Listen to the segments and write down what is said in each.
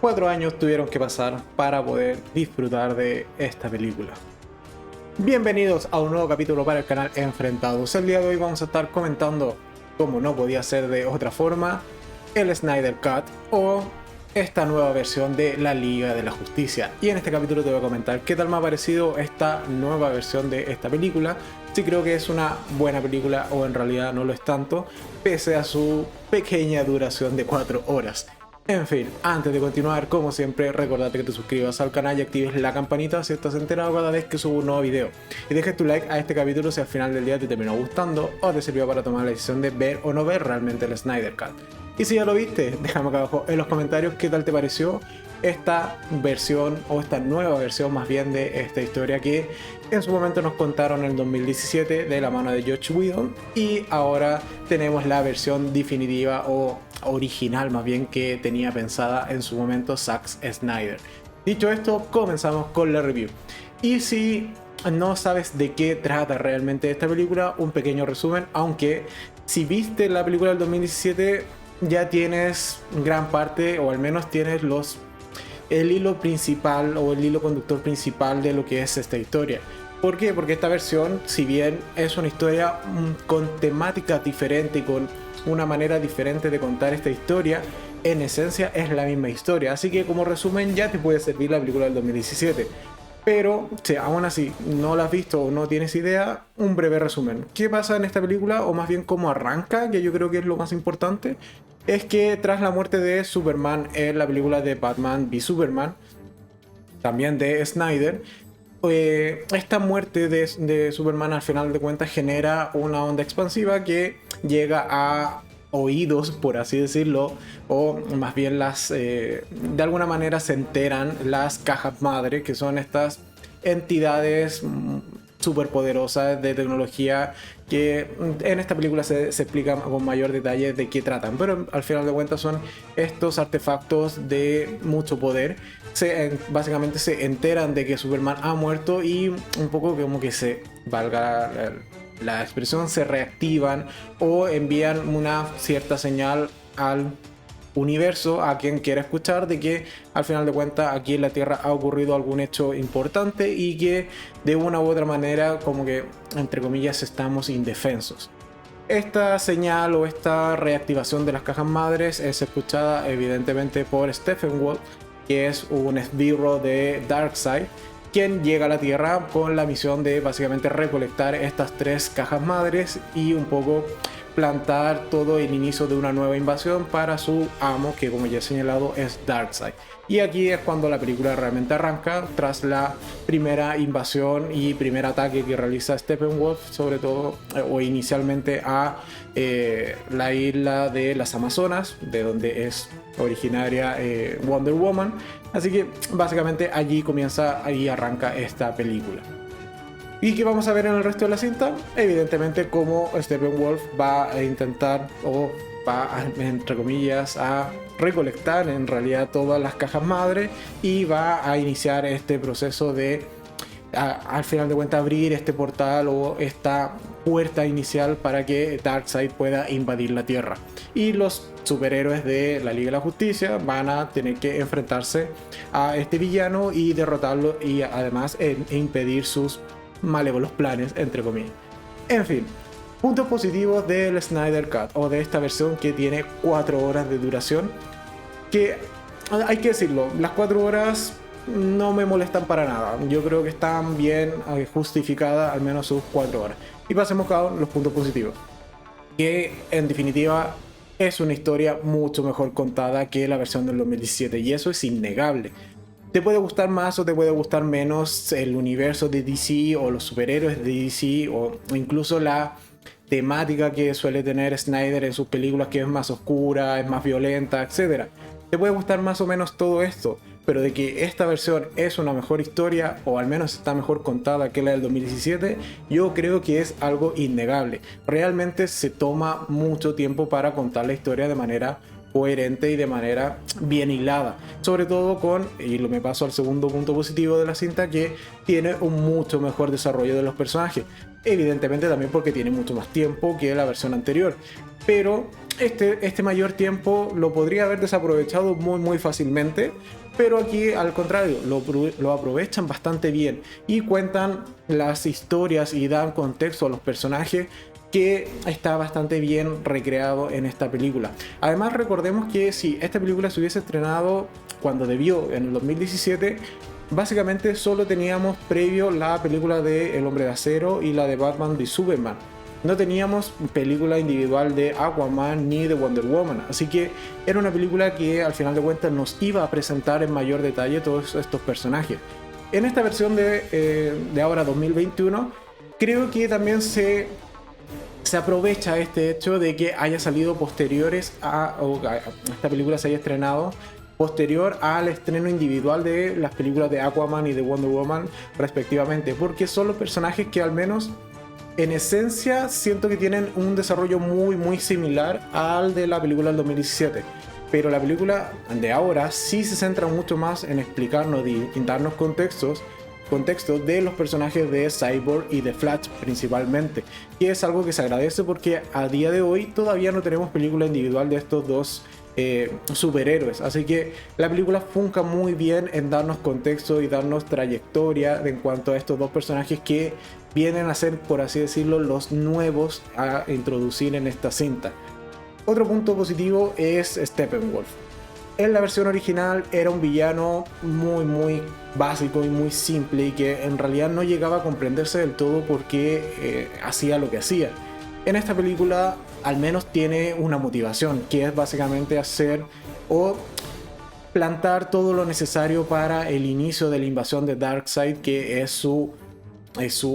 4 años tuvieron que pasar para poder disfrutar de esta película. Bienvenidos a un nuevo capítulo para el canal Enfrentados. El día de hoy vamos a estar comentando, como no podía ser de otra forma, el Snyder Cut o esta nueva versión de la Liga de la Justicia. Y en este capítulo te voy a comentar qué tal me ha parecido esta nueva versión de esta película, si creo que es una buena película o en realidad no lo es tanto, pese a su pequeña duración de 4 horas. En fin, antes de continuar, como siempre, recordate que te suscribas al canal y actives la campanita si estás enterado cada vez que subo un nuevo video. Y dejes tu like a este capítulo si al final del día te terminó gustando o te sirvió para tomar la decisión de ver o no ver realmente el Snyder Cut. Y si ya lo viste, déjame acá abajo en los comentarios qué tal te pareció esta versión o esta nueva versión más bien de esta historia que en su momento nos contaron en el 2017 de la mano de Joss Whedon, y ahora tenemos la versión definitiva o original más bien que tenía pensada en su momento Zack Snyder. Dicho esto, comenzamos con la review. Y si no sabes de qué trata realmente esta película, un pequeño resumen, aunque si viste la película del 2017 ya tienes gran parte, o al menos tienes el hilo principal o el hilo conductor principal de lo que es esta historia. ¿Por qué? Porque esta versión, si bien es una historia con temáticas diferentes y con una manera diferente de contar esta historia, en esencia es la misma historia. Así que como resumen ya te puede servir la película del 2017. Pero si aún así no la has visto o no tienes idea, un breve resumen. ¿Qué pasa en esta película? O más bien cómo arranca, que yo creo que es lo más importante. Es que tras la muerte de Superman en la película de Batman v Superman, también de Snyder, esta muerte de Superman al final de cuentas genera una onda expansiva que llega a oídos, por así decirlo, o más bien de alguna manera se enteran las cajas madre, que son estas entidades superpoderosas de tecnología que en esta película se explica con mayor detalle de qué tratan, pero al final de cuentas son estos artefactos de mucho poder. Básicamente se enteran de que Superman ha muerto y un poco como que valga la expresión, se reactivan o envían una cierta señal al universo, a quien quiera escuchar, de que al final de cuentas aquí en la Tierra ha ocurrido algún hecho importante y que de una u otra manera, como que entre comillas, estamos indefensos. Esta señal o esta reactivación de las cajas madres es escuchada evidentemente por Steppenwolf, que es un esbirro de Darkseid, quien llega a la Tierra con la misión de básicamente recolectar estas 3 cajas madres y un poco plantar todo el inicio de una nueva invasión para su amo, que como ya he señalado es Darkseid. Y aquí es cuando la película realmente arranca, tras la primera invasión y primer ataque que realiza Steppenwolf, sobre todo o inicialmente a la isla de las Amazonas, de donde es originaria Wonder Woman. Así que básicamente allí comienza, ahí arranca esta película. ¿Y qué vamos a ver en el resto de la cinta? Evidentemente cómo Steppenwolf va a intentar, o va a, entre comillas, a recolectar en realidad todas las cajas madre y va a iniciar este proceso de, al final de cuentas, abrir este portal o esta puerta inicial para que Darkseid pueda invadir la Tierra. Y los superhéroes de la Liga de la Justicia van a tener que enfrentarse a este villano y derrotarlo, y además impedir sus malévolos planes, entre comillas. En fin, puntos positivos del Snyder Cut o de esta versión que tiene 4 horas de duración, que hay que decirlo, las 4 horas no me molestan para nada. Yo creo que están bien justificadas al menos sus 4 horas. Y pasemos a los puntos positivos, que en definitiva es una historia mucho mejor contada que la versión del 2017, y eso es innegable. Te puede gustar más o te puede gustar menos el universo de DC o los superhéroes de DC o incluso la temática que suele tener Snyder en sus películas, que es más oscura, es más violenta, etc. Te puede gustar más o menos todo esto, pero de que esta versión es una mejor historia o al menos está mejor contada que la del 2017, yo creo que es algo innegable. Realmente se toma mucho tiempo para contar la historia de manera coherente y de manera bien hilada, sobre todo y me paso al segundo punto positivo de la cinta, que tiene un mucho mejor desarrollo de los personajes, evidentemente también porque tiene mucho más tiempo que la versión anterior, pero este mayor tiempo lo podría haber desaprovechado muy fácilmente, pero aquí al contrario, lo aprovechan bastante bien y cuentan las historias y dan contexto a los personajes, que está bastante bien recreado en esta película. Además, recordemos que si esta película se hubiese estrenado cuando debió, en el 2017, básicamente solo teníamos previo la película de El Hombre de Acero y la de Batman v Superman. No teníamos película individual de Aquaman ni de Wonder Woman, así que era una película que al final de cuentas nos iba a presentar en mayor detalle todos estos personajes. En esta versión de ahora 2021, creo que también se aprovecha este hecho de que haya salido posteriores o esta película se haya estrenado posterior al estreno individual de las películas de Aquaman y de Wonder Woman respectivamente, porque son los personajes que al menos en esencia siento que tienen un desarrollo muy similar al de la película del 2017, pero la película de ahora sí se centra mucho más en explicarnos y darnos contexto de los personajes de Cyborg y de Flash principalmente, y es algo que se agradece porque a día de hoy todavía no tenemos película individual de estos dos superhéroes, así que la película funca muy bien en darnos contexto y darnos trayectoria en cuanto a estos dos personajes que vienen a ser, por así decirlo, los nuevos a introducir en esta cinta. Otro punto positivo es Steppenwolf. En la versión original era un villano muy básico y muy simple, y que en realidad no llegaba a comprenderse del todo por qué hacía lo que hacía. En esta película al menos tiene una motivación, que es básicamente hacer o plantar todo lo necesario para el inicio de la invasión de Darkseid, que es su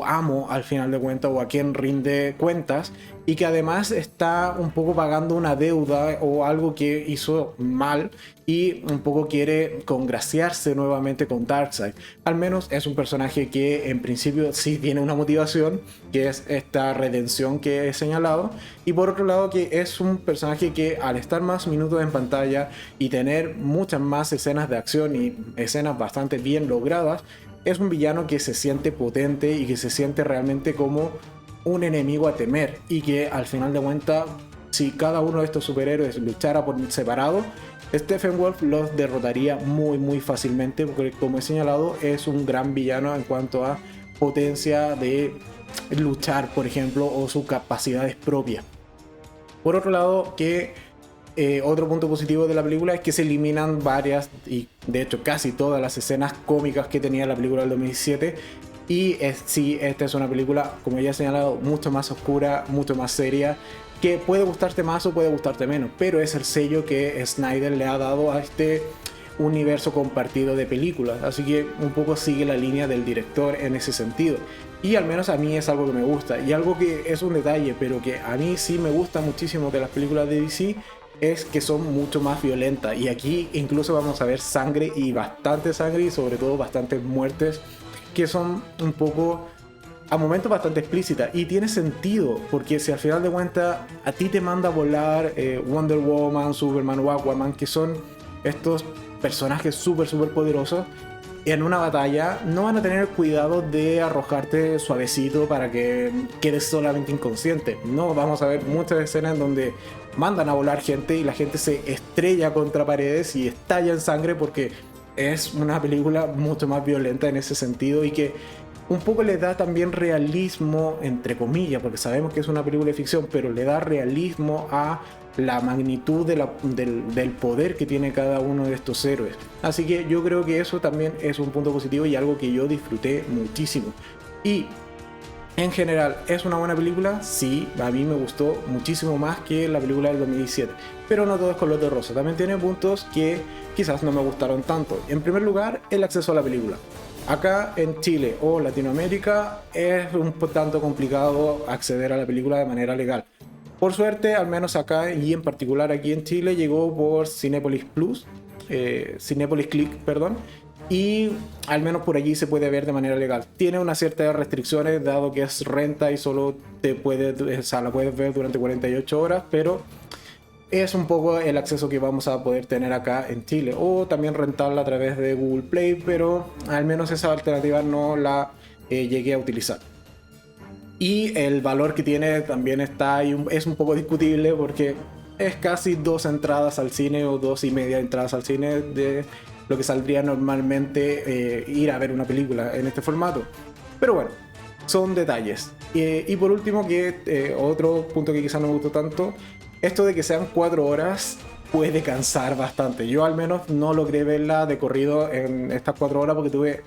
amo al final de cuentas, o a quien rinde cuentas, y que además está un poco pagando una deuda o algo que hizo mal, y un poco quiere congraciarse nuevamente con Darkseid. Al menos es un personaje que en principio sí tiene una motivación, que es esta redención que he señalado, y por otro lado que es un personaje que al estar más minutos en pantalla y tener muchas más escenas de acción y escenas bastante bien logradas, es un villano que se siente potente y que se siente realmente como un enemigo a temer, y que al final de cuentas, si cada uno de estos superhéroes luchara por separado, Steppenwolf los derrotaría muy fácilmente, porque como he señalado es un gran villano en cuanto a potencia de luchar, por ejemplo, o sus capacidades propias. Por otro lado, otro punto positivo de la película es que se eliminan varias, y de hecho casi todas las escenas cómicas que tenía la película del 2017. Y sí, esta es una película, como ya he señalado, mucho más oscura, mucho más seria, que puede gustarte más o puede gustarte menos, pero es el sello que Snyder le ha dado a este universo compartido de películas, así que un poco sigue la línea del director en ese sentido, y al menos a mí es algo que me gusta. Y algo que es un detalle, pero que a mí sí me gusta muchísimo de las películas de DC, es que son mucho más violentas, y aquí incluso vamos a ver sangre, y bastante sangre, y sobre todo bastantes muertes que son un poco a momentos bastante explícitas, y tiene sentido, porque si al final de cuentas a ti te manda a volar Wonder Woman, Superman o Aquaman, que son estos personajes súper poderosos, en una batalla no van a tener cuidado de arrojarte suavecito para que quedes solamente inconsciente. No, vamos a ver muchas escenas donde mandan a volar gente y la gente se estrella contra paredes y estalla en sangre, porque es una película mucho más violenta en ese sentido, y que un poco le da también realismo, entre comillas, porque sabemos que es una película de ficción, pero le da realismo a la magnitud del poder que tiene cada uno de estos héroes. Así que yo creo que eso también es un punto positivo y algo que yo disfruté muchísimo. Y en general, ¿es una buena película? Sí, a mí me gustó muchísimo más que la película del 2017, pero no todo es color de rosa, también tiene puntos que quizás no me gustaron tanto. En primer lugar, el acceso a la película. Acá en Chile o Latinoamérica es un tanto complicado acceder a la película de manera legal. Por suerte, al menos acá y en particular aquí en Chile, llegó por Cinépolis Plus, Cinépolis Click, perdón, y al menos por allí se puede ver de manera legal. Tiene unas ciertas restricciones dado que es renta y solo la puedes ver durante 48 horas, pero es un poco el acceso que vamos a poder tener acá en Chile, o también rentarla a través de Google Play, pero al menos esa alternativa no la llegué a utilizar. Y el valor que tiene también está ahí, es un poco discutible, porque es casi 2 entradas al cine o 2,5 entradas al cine de lo que saldría normalmente ir a ver una película en este formato. Pero bueno, son detalles. Y por último, que otro punto que quizás no me gustó tanto, esto de que sean 4 horas puede cansar bastante. Yo al menos no logré verla de corrido en estas 4 horas porque tuve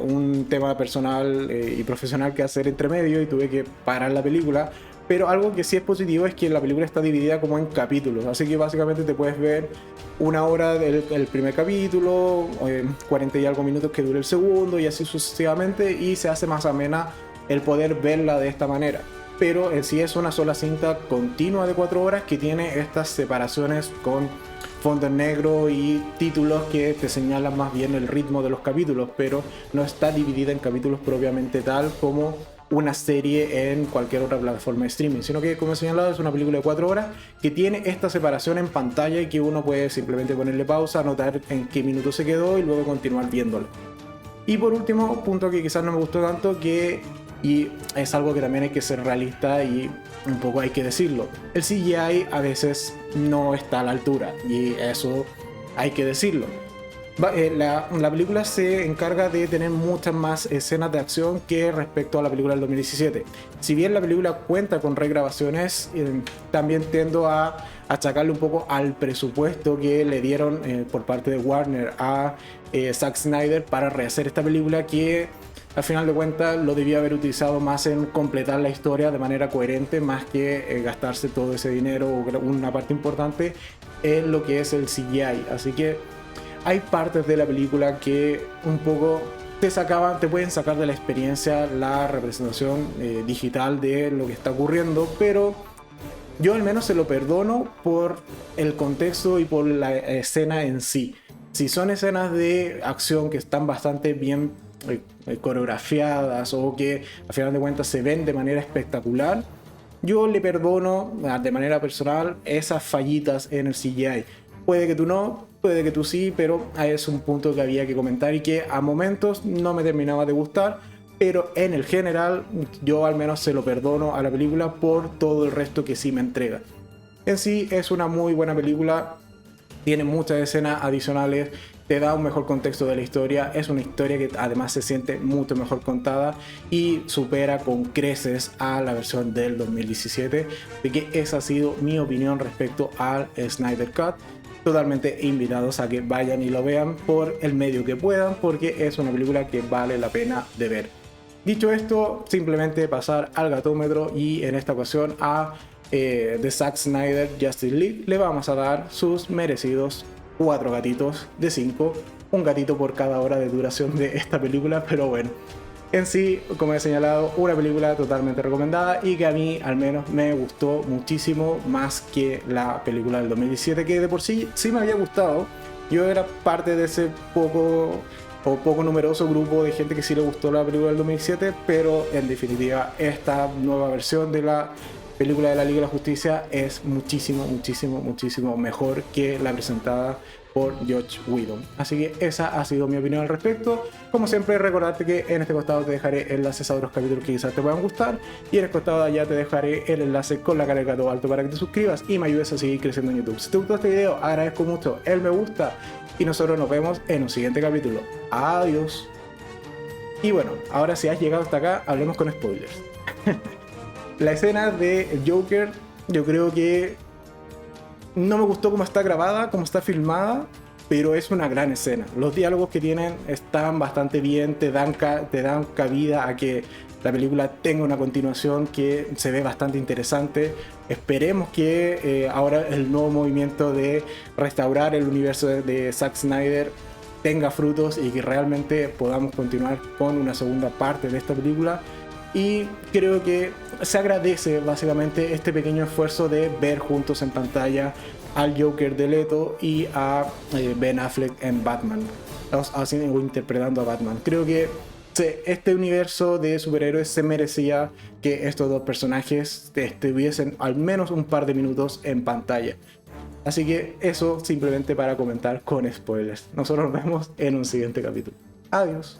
un tema personal y profesional que hacer entre medio y tuve que parar la película. Pero algo que sí es positivo es que la película está dividida como en capítulos, así que básicamente te puedes ver 1 hora del primer capítulo, 40 y algo minutos que dure el segundo y así sucesivamente, y se hace más amena el poder verla de esta manera. Pero en sí es una sola cinta continua de 4 horas que tiene estas separaciones con fondo en negro y títulos que te señalan más bien el ritmo de los capítulos, pero no está dividida en capítulos propiamente tal como una serie en cualquier otra plataforma de streaming, sino que, como he señalado, es una película de 4 horas que tiene esta separación en pantalla y que uno puede simplemente ponerle pausa, anotar en qué minuto se quedó y luego continuar viéndola. Y por último, punto que quizás no me gustó tanto, y es algo que también hay que ser realista y un poco hay que decirlo, el CGI a veces no está a la altura y eso hay que decirlo. La película se encarga de tener muchas más escenas de acción que respecto a la película del 2017. Si bien la película cuenta con regrabaciones, también tiendo a achacarle un poco al presupuesto que le dieron por parte de Warner a Zack Snyder para rehacer esta película, que al final de cuentas lo debía haber utilizado más en completar la historia de manera coherente, más que gastarse todo ese dinero o una parte importante en lo que es el CGI. Así que hay partes de la película que un poco te pueden sacar de la experiencia la representación digital de lo que está ocurriendo, pero yo al menos se lo perdono por el contexto y por la escena en sí. Si son escenas de acción que están bastante bien coreografiadas o que al final de cuentas se ven de manera espectacular, yo le perdono de manera personal esas fallitas en el CGI. Puede que tú no, puede que tú sí, pero es un punto que había que comentar y que a momentos no me terminaba de gustar, pero en el general yo al menos se lo perdono a la película por todo el resto que sí me entrega. En sí es una muy buena película, tiene muchas escenas adicionales, te da un mejor contexto de la historia, es una historia que además se siente mucho mejor contada y supera con creces a la versión del 2017, de que esa ha sido mi opinión respecto al Snyder Cut. Totalmente invitados a que vayan y lo vean por el medio que puedan, porque es una película que vale la pena de ver. Dicho esto, simplemente pasar al gatómetro y en esta ocasión a The Zack Snyder Justice League le vamos a dar sus merecidos 4 gatitos de 5, un gatito por cada hora de duración de esta película, pero bueno. En sí, como he señalado, una película totalmente recomendada y que a mí al menos me gustó muchísimo más que la película del 2017, que de por sí me había gustado. Yo era parte de ese poco numeroso grupo de gente que sí le gustó la película del 2017, pero en definitiva esta nueva versión de la película de la Liga de la Justicia es muchísimo mejor que la presentada por Joss Whedon. Así que esa ha sido mi opinión al respecto. Como siempre, recordarte que en este costado te dejaré enlaces a otros capítulos que quizás te puedan gustar, y en el costado de allá te dejaré el enlace con la cara del gato alto para que te suscribas y me ayudes a seguir creciendo en YouTube. Si te gustó este video, agradezco mucho el me gusta y nosotros nos vemos en un siguiente capítulo. Adiós. Y bueno, ahora si has llegado hasta acá, hablemos con spoilers. La escena de Joker, yo creo que no me gustó cómo está grabada, cómo está filmada, pero es una gran escena. Los diálogos que tienen están bastante bien, te dan cabida a que la película tenga una continuación que se ve bastante interesante. Esperemos que ahora el nuevo movimiento de restaurar el universo de Zack Snyder tenga frutos y que realmente podamos continuar con una segunda parte de esta película. Y creo que se agradece básicamente este pequeño esfuerzo de ver juntos en pantalla al Joker de Leto y a Ben Affleck en Batman, así interpretando a Batman. Creo que este universo de superhéroes se merecía que estos dos personajes estuviesen al menos un par de minutos en pantalla. Así que eso simplemente para comentar con spoilers. Nosotros nos vemos en un siguiente capítulo. Adiós.